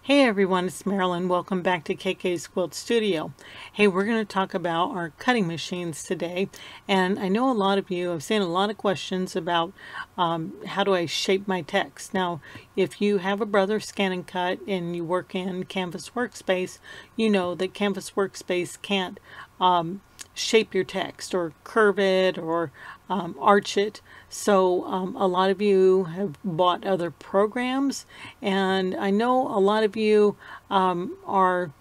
Hey everyone, it's Marilyn. Welcome back to KK's Quilt Studio. Hey, we're going to talk about our cutting machines today. And I know a lot of you have seen a lot of questions about how do I shape my text. Now, if you have a brother Scan and Cut and you work in Canvas Workspace, you know that Canvas Workspace can't shape your text or curve it or arch it. So a lot of you have bought other programs, and I know a lot of you are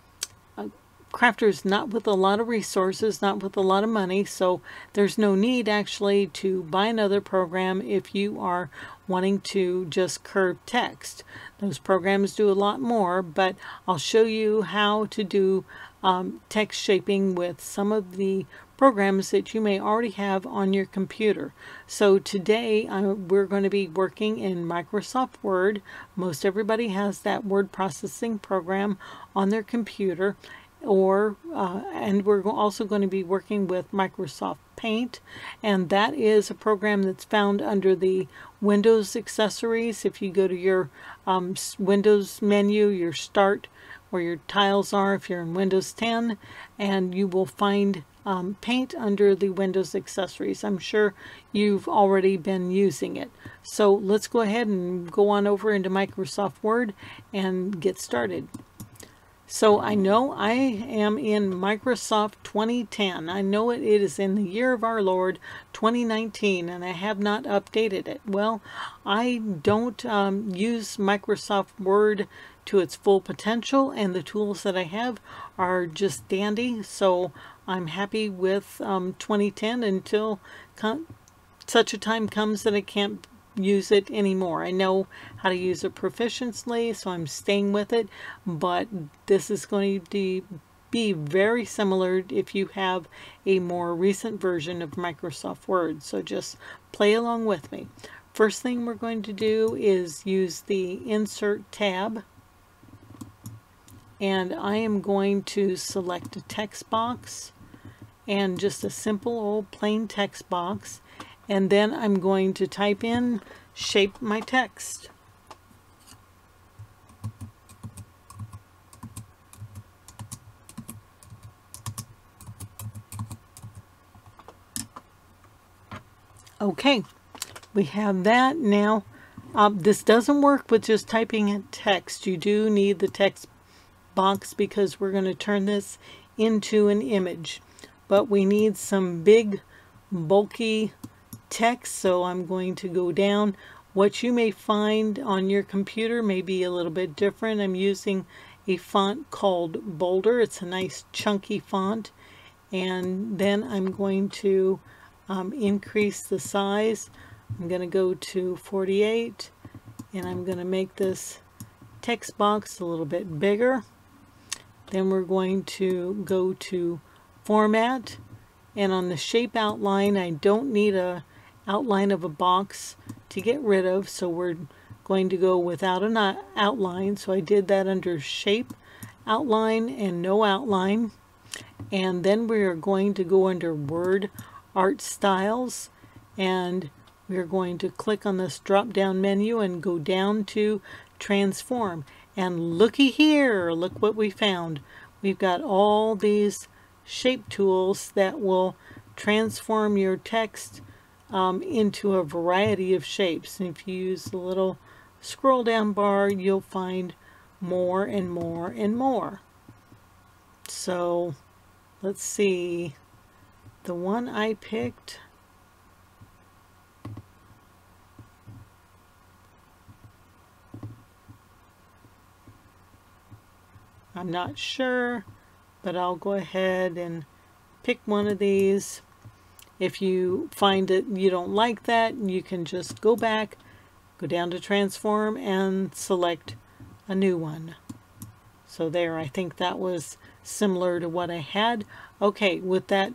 crafters not with a lot of resources, not with a lot of money, so there's no need actually to buy another program if you are wanting to just curve text. Those programs do a lot more, but I'll show you how to do text shaping with some of the programs that you may already have on your computer. So today we're going to be working in Microsoft Word. Most everybody has that word processing program on their computer, and we're also going to be working with Microsoft Paint, and that is a program that's found under the Windows accessories. If you go to your Windows menu, your Start, where your tiles are if you're in Windows 10, and you will find Paint under the Windows accessories. I'm sure you've already been using it. So let's go ahead and go on over into Microsoft Word and get started. So I know I am in Microsoft 2010. I know it is in the year of our Lord 2019, and I have not updated it. Well, I don't use Microsoft Word to its full potential, and the tools that I have are just dandy. So I'm happy with 2010 until such a time comes that I can't use it anymore. I know how to use it proficiently, so I'm staying with it, but this is going to be very similar if you have a more recent version of Microsoft Word. So just play along with me. First thing we're going to do is use the Insert tab, and I am going to select a text box, and just a simple old plain text box, and then I'm going to type in shape my text. Okay, we have that. Now this doesn't work with just typing in text. You do need the text box because we're going to turn this into an image, but we need some big bulky text, so I'm going to go down. What you may find on your computer may be a little bit different. I'm using a font called Boulder. It's a nice chunky font, and then I'm going to increase the size. I'm going to go to 48, and I'm going to make this text box a little bit bigger. Then we're going to go to Format, and on the shape outline, I don't need a outline of a box to get rid of, so we're going to go without an outline. So I did that under Shape, Outline, and No Outline. And then we are going to go under Word Art Styles, and we're going to click on this drop down menu and go down to Transform. And looky here, look what we found. We've got all these shape tools that will transform your text into a variety of shapes. And if you use the little scroll down bar, you'll find more and more and more. So let's see, the one I picked, I'm not sure, but I'll go ahead and pick one of these. If you find that you don't like that, you can just go back, go down to Transform, and select a new one. So there, I think that was similar to what I had. Okay, with that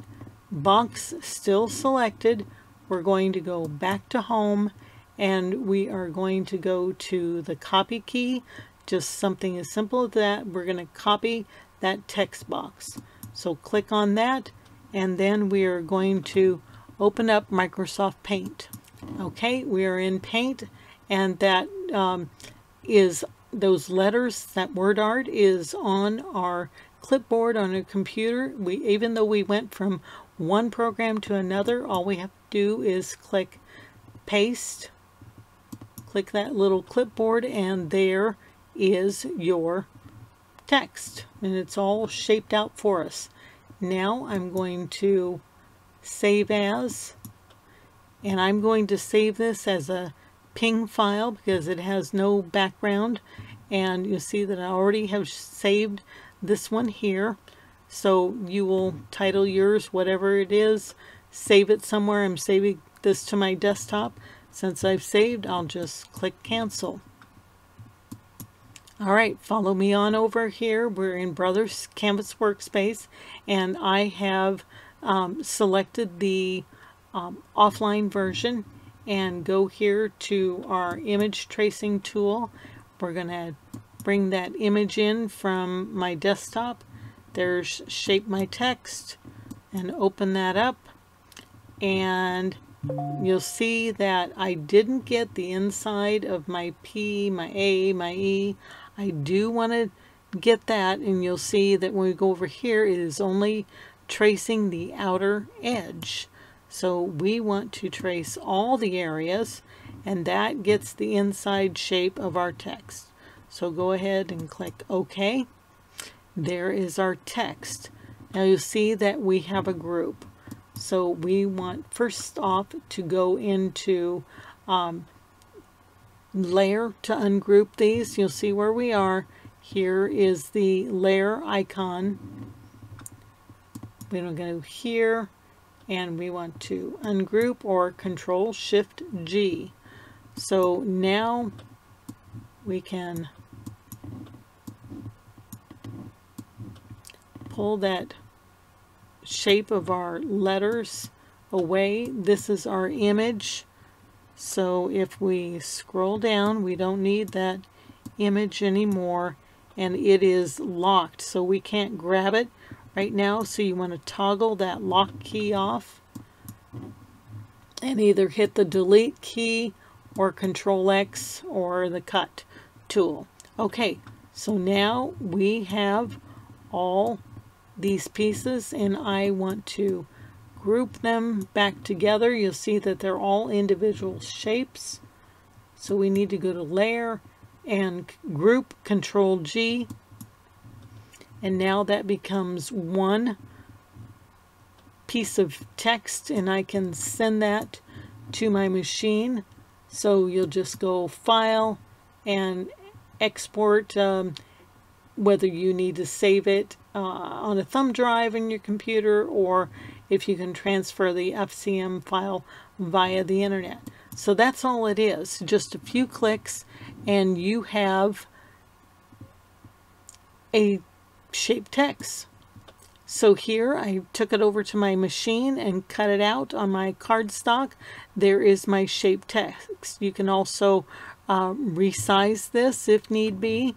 box still selected, we're going to go back to Home, and we are going to go to the Copy key. Just something as simple as that. We're going to copy that text box. So click on that, and then we are going to open up Microsoft Paint. Okay, we are in Paint, and that is those letters, that word art is on our clipboard on a computer. Even though we went from one program to another, all we have to do is click paste, click that little clipboard, and there is your text, and it's all shaped out for us. Now I'm going to save as, and I'm going to save this as a ping file because it has no background, and you'll see that I already have saved this one here. So you will title yours whatever it is, save it somewhere. I'm saving this to my desktop. Since I've saved, I'll just click cancel. Alright, follow me on over here. We're in Brothers Canvas Workspace, and I have selected the offline version, and go here to our image tracing tool. We're going to bring that image in from my desktop. There's Shape My Text, and open that up, and you'll see that I didn't get the inside of my P, my A, my E. I do want to get that, and you'll see that when we go over here, it is only tracing the outer edge. So we want to trace all the areas, and that gets the inside shape of our text. So go ahead and click OK. There is our text. Now you'll see that we have a group. So we want first off to go into layer to ungroup these. You'll see where we are. Here is the layer icon. We're going to go here, and we want to ungroup, or Ctrl Shift G. So now we can pull that shape of our letters away. This is our image. So if we scroll down, we don't need that image anymore, and it is locked, so we can't grab it right now. So you want to toggle that lock key off and either hit the delete key or Ctrl X or the cut tool. Okay, so now we have all these pieces, and I want to group them back together. You'll see that they're all individual shapes. So we need to go to layer and group, Ctrl G, and now that becomes one piece of text, and I can send that to my machine. So you'll just go File and Export, whether you need to save it on a thumb drive in your computer, or if you can transfer the FCM file via the internet. So that's all it is, just a few clicks, and you have a shaped text. So here I took it over to my machine and cut it out on my cardstock. There is my shaped text. You can also resize this if need be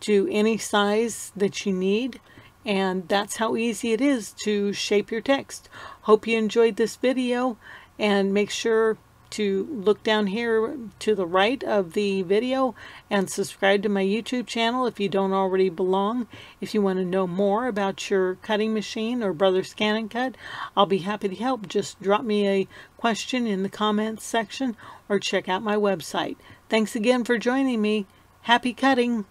to any size that you need, and that's how easy it is to shape your text. Hope you enjoyed this video, and make sure to look down here to the right of the video and subscribe to my YouTube channel if you don't already belong. If you want to know more about your cutting machine or Brothers Scan and Cut, I'll be happy to help. Just drop me a question in the comments section or check out my website. Thanks again for joining me. Happy cutting!